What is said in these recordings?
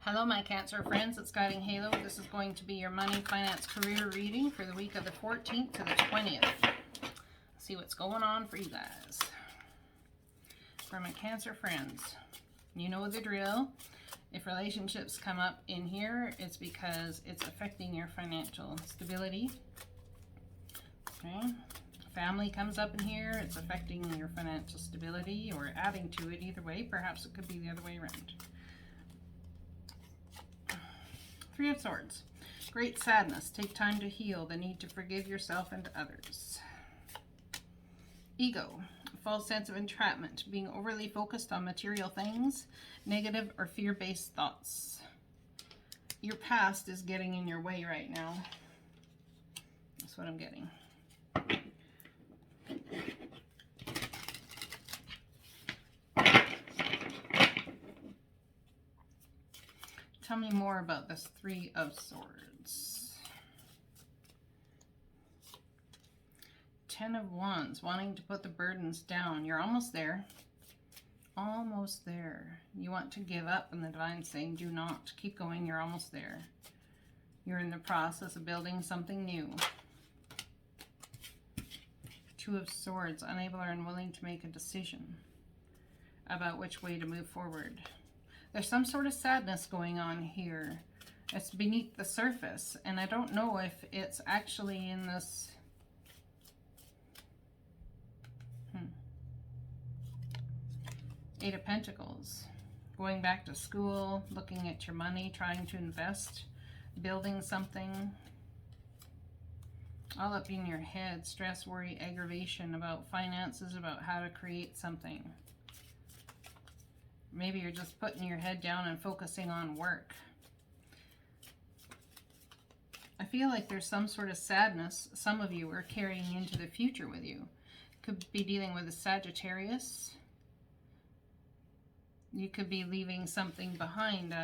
Hello, my Cancer friends. It's Guiding Halo. This is going to be your money, finance, career reading for the week of the 14th to the 20th. Let's see what's going on for you guys. For my Cancer friends, you know the drill. If relationships come up in here, it's because it's affecting your financial stability. Okay. Family comes up in here, it's affecting your financial stability or adding to it. Either way, perhaps it could be the other way around. Three of Swords. Great sadness. Take time to heal. The need to forgive yourself and others. Ego. False sense of entrapment. Being overly focused on material things. Negative or fear-based thoughts. Your past is getting in your way right now. That's what I'm getting. Tell me more about this Three of Swords. Ten of Wands, wanting to put the burdens down. You're almost there. Almost there. You want to give up, and the Divine's saying, do not. Keep going. You're almost there. You're in the process of building something new. Two of Swords, unable or unwilling to make a decision about which way to move forward. There's some sort of sadness going on here. It's beneath the surface, and I don't know if it's actually in this. Eight of Pentacles. Going back to school, looking at your money, trying to invest, building something. All up in your head. Stress, worry, aggravation about finances, about how to create something. Maybe you're just putting your head down and focusing on work. I feel like there's some sort of sadness some of you are carrying into the future with you. Could be dealing with a Sagittarius. You could be leaving something behind.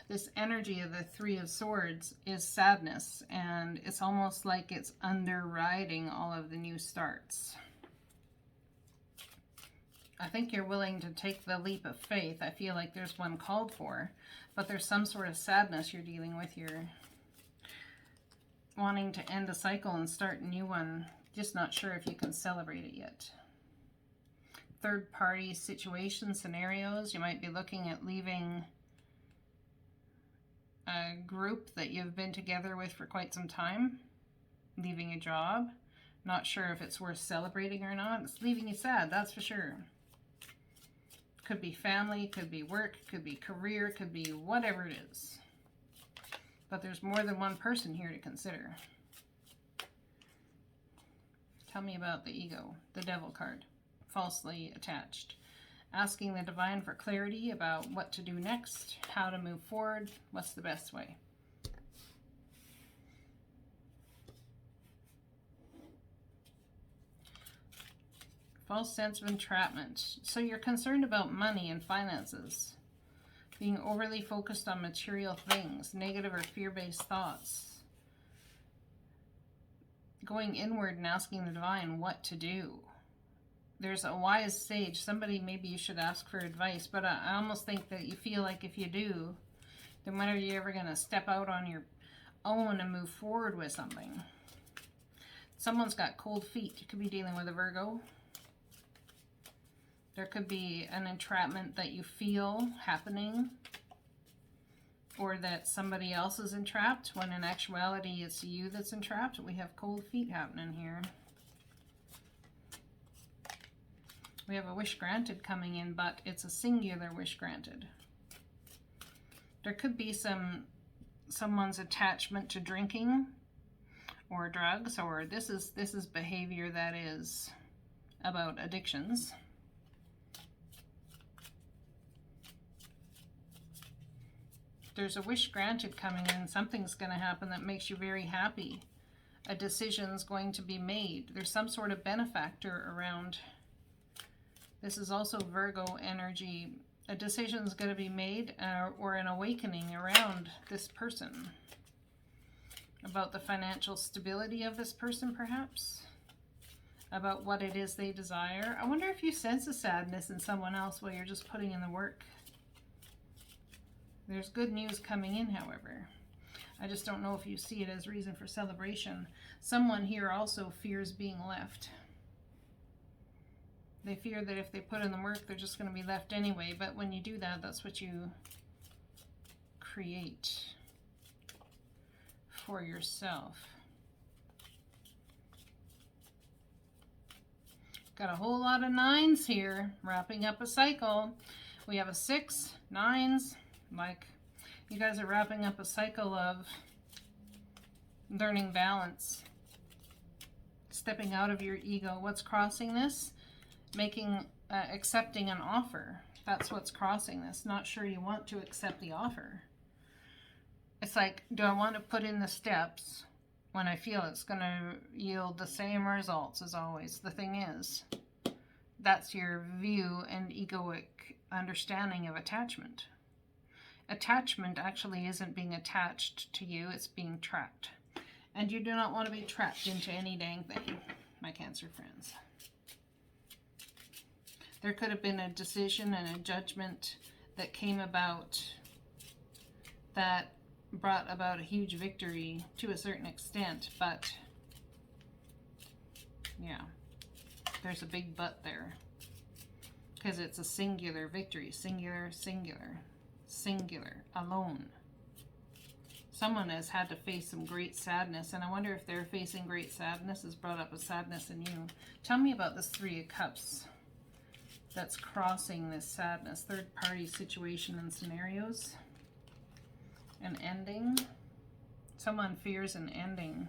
This energy of the Three of Swords is sadness, and it's almost like it's underriding all of the new starts. I think you're willing to take the leap of faith. I feel like there's one called for, but there's some sort of sadness you're dealing with. You're wanting to end a cycle and start a new one. Just not sure if you can celebrate it yet. Third party situation scenarios. You might be looking at leaving a group that you've been together with for quite some time. Leaving a job. Not sure if it's worth celebrating or not. It's leaving you sad, that's for sure. Could be family, could be work, could be career, could be whatever it is. But there's more than one person here to consider. Tell me about the ego, the Devil card, falsely attached. Asking the Divine for clarity about what to do next, how to move forward, what's the best way. False sense of entrapment. So you're concerned about money and finances. Being overly focused on material things. Negative or fear-based thoughts. Going inward and asking the Divine what to do. There's a wise sage. Somebody maybe you should ask for advice. But I almost think that you feel like if you do, then when are you ever going to step out on your own and move forward with something? Someone's got cold feet. You could be dealing with a Virgo. There could be an entrapment that you feel happening, or that somebody else is entrapped, when in actuality it's you that's entrapped. We have cold feet happening here. We have a wish granted coming in, but it's a singular wish granted. There could be someone's attachment to drinking or drugs, or this is behavior that is about addictions. There's a wish granted coming in. Something's going to happen that makes you very happy. A decision's going to be made. There's some sort of benefactor around. This is also Virgo energy. A decision's going to be made or an awakening around this person. About the financial stability of this person, perhaps. About what it is they desire. I wonder if you sense a sadness in someone else while you're just putting in the work. There's good news coming in, however. I just don't know if you see it as reason for celebration. Someone here also fears being left. They fear that if they put in the work, they're just going to be left anyway. But when you do that, that's what you create for yourself. Got a whole lot of 9s here, wrapping up a cycle. We have a 6, 9s, like you guys are wrapping up a cycle of learning balance, stepping out of your ego. What's crossing this? Accepting an offer. That's what's crossing this. Not sure you want to accept the offer. It's like, do I want to put in the steps when I feel it's going to yield the same results as always? The thing is, that's your view and egoic understanding of attachment. Attachment actually isn't being attached to you, it's being trapped. And you do not want to be trapped into any dang thing, my Cancer friends. There could have been a decision and a judgment that came about that brought about a huge victory to a certain extent, but yeah, there's a big but there. Because it's a singular victory. Singular, singular, singular, alone. Someone has had to face some great sadness, and I wonder if they're facing great sadness has brought up a sadness in you. Tell me about this 3 of Cups that's crossing this sadness. Third party situation and scenarios. An ending. Someone fears an ending.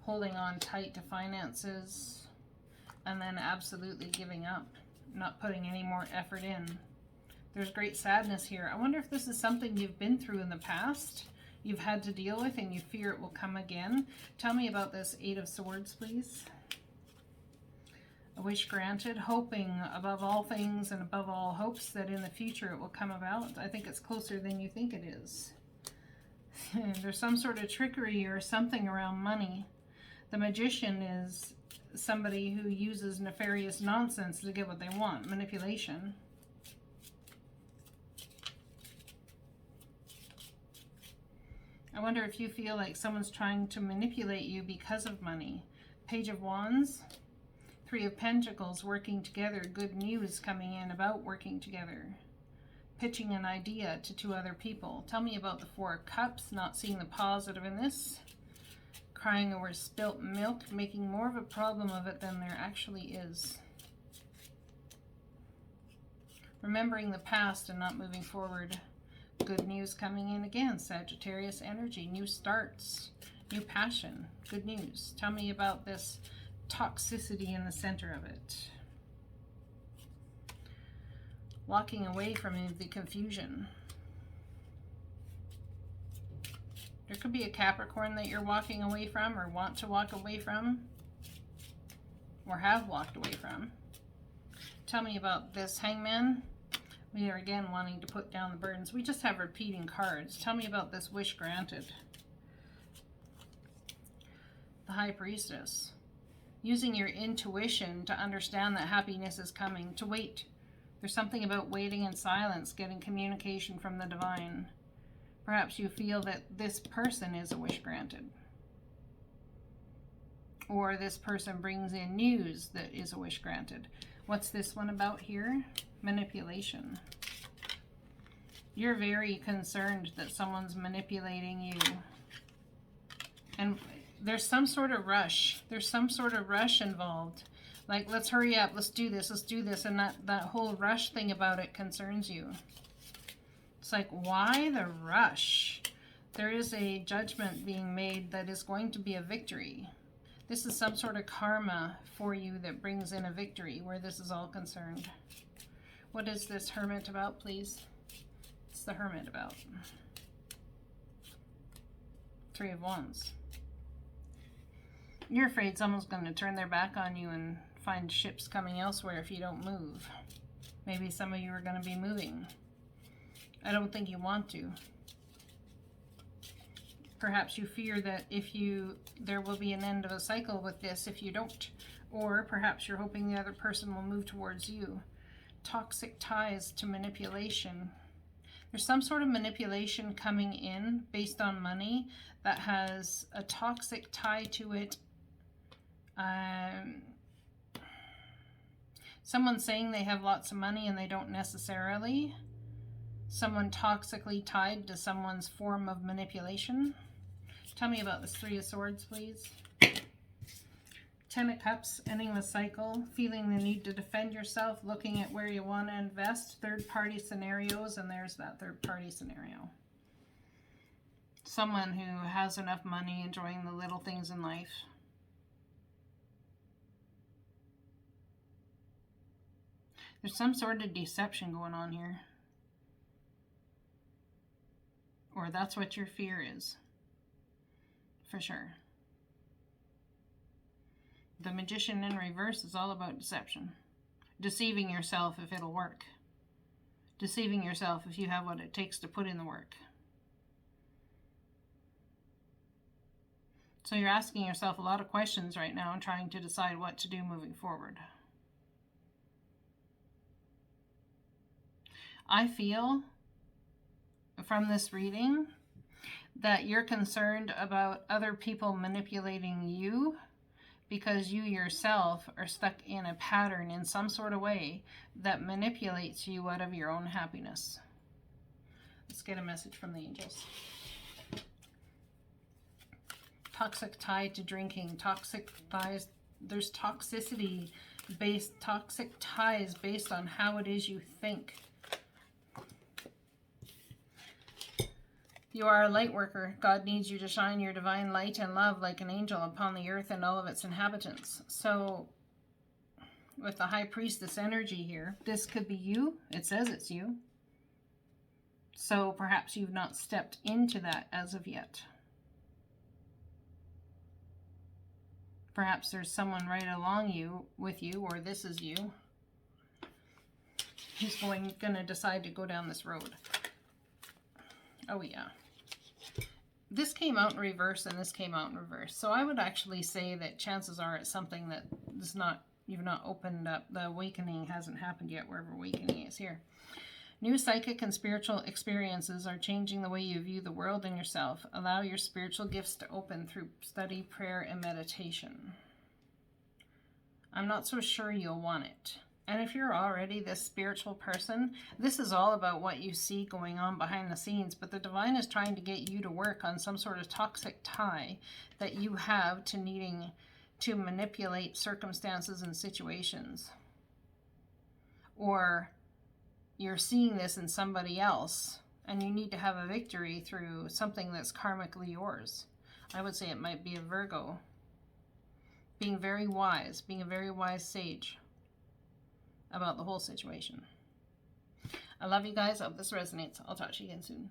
Holding on tight to finances. And then absolutely giving up. Not putting any more effort in. There's great sadness here. I wonder if this is something you've been through in the past. You've had to deal with and you fear it will come again. Tell me about this 8 of Swords, please. A wish granted, hoping above all things and above all hopes that in the future it will come about. I think it's closer than you think it is. There's some sort of trickery or something around money. The Magician is somebody who uses nefarious nonsense to get what they want. Manipulation. I wonder if you feel like someone's trying to manipulate you because of money. Page of Wands. 3 of Pentacles, working together. Good news coming in about working together. Pitching an idea to 2 other people. Tell me about the 4 of Cups, not seeing the positive in this. Crying over spilt milk, making more of a problem of it than there actually is. Remembering the past and not moving forward. Good news coming in again. Sagittarius energy, new starts, new passion. Good news. Tell me about this toxicity in the center of it. Walking away from the confusion. There could be a Capricorn that you're walking away from or want to walk away from or have walked away from. Tell me about this Hangman. We are again wanting to put down the burdens. We just have repeating cards. Tell me about this wish granted. The High Priestess. Using your intuition to understand that happiness is coming. To wait. There's something about waiting in silence, getting communication from the divine. Perhaps you feel that this person is a wish granted. Or this person brings in news that is a wish granted. What's this one about here? Manipulation. You're very concerned that someone's manipulating you. And there's some sort of rush. There's some sort of rush involved. Like, let's hurry up, let's do this, and that whole rush thing about it concerns you. It's like, why the rush? There is a judgment being made that is going to be a victory. This is some sort of karma for you that brings in a victory where this is all concerned. What is this Hermit about, please? It's the Hermit about. 3 of Wands. You're afraid someone's going to turn their back on you and find ships coming elsewhere if you don't move. Maybe some of you are going to be moving. I don't think you want to. Perhaps you fear that there will be an end of a cycle with this if you don't. Or perhaps you're hoping the other person will move towards you. Toxic ties to manipulation. There's some sort of manipulation coming in based on money that has a toxic tie to it. Someone saying they have lots of money and they don't necessarily. Someone toxically tied to someone's form of manipulation. Tell me about this Three of Swords, please. Ten of Cups, ending the cycle, feeling the need to defend yourself, looking at where you want to invest, third-party scenarios, and there's that third-party scenario. Someone who has enough money, enjoying the little things in life. There's some sort of deception going on here. Or that's what your fear is. For sure. The Magician in reverse is all about deception. Deceiving yourself if it'll work. Deceiving yourself if you have what it takes to put in the work. So you're asking yourself a lot of questions right now and trying to decide what to do moving forward. I feel from this reading that you're concerned about other people manipulating you because you yourself are stuck in a pattern in some sort of way that manipulates you out of your own happiness. Let's get a message from the angels. Toxic tie to drinking, toxic ties. There's toxic ties based on how it is you think. You are a light worker. God needs you to shine your divine light and love like an angel upon the earth and all of its inhabitants. So, with the High Priestess energy here, this could be you. It says it's you. So, perhaps you've not stepped into that as of yet. Perhaps there's someone right along with you, or this is you, who's going to decide to go down this road. Oh, yeah. This came out in reverse and this came out in reverse. So I would actually say that chances are it's something that is you've not opened up. The awakening hasn't happened yet, wherever awakening is here. New psychic and spiritual experiences are changing the way you view the world and yourself. Allow your spiritual gifts to open through study, prayer, and meditation. I'm not so sure you'll want it. And if you're already this spiritual person, this is all about what you see going on behind the scenes. But the divine is trying to get you to work on some sort of toxic tie that you have to needing to manipulate circumstances and situations. Or you're seeing this in somebody else and you need to have a victory through something that's karmically yours. I would say it might be a Virgo. Being very wise, being a very wise sage about the whole situation. I love you guys. I hope this resonates. I'll talk to you again soon.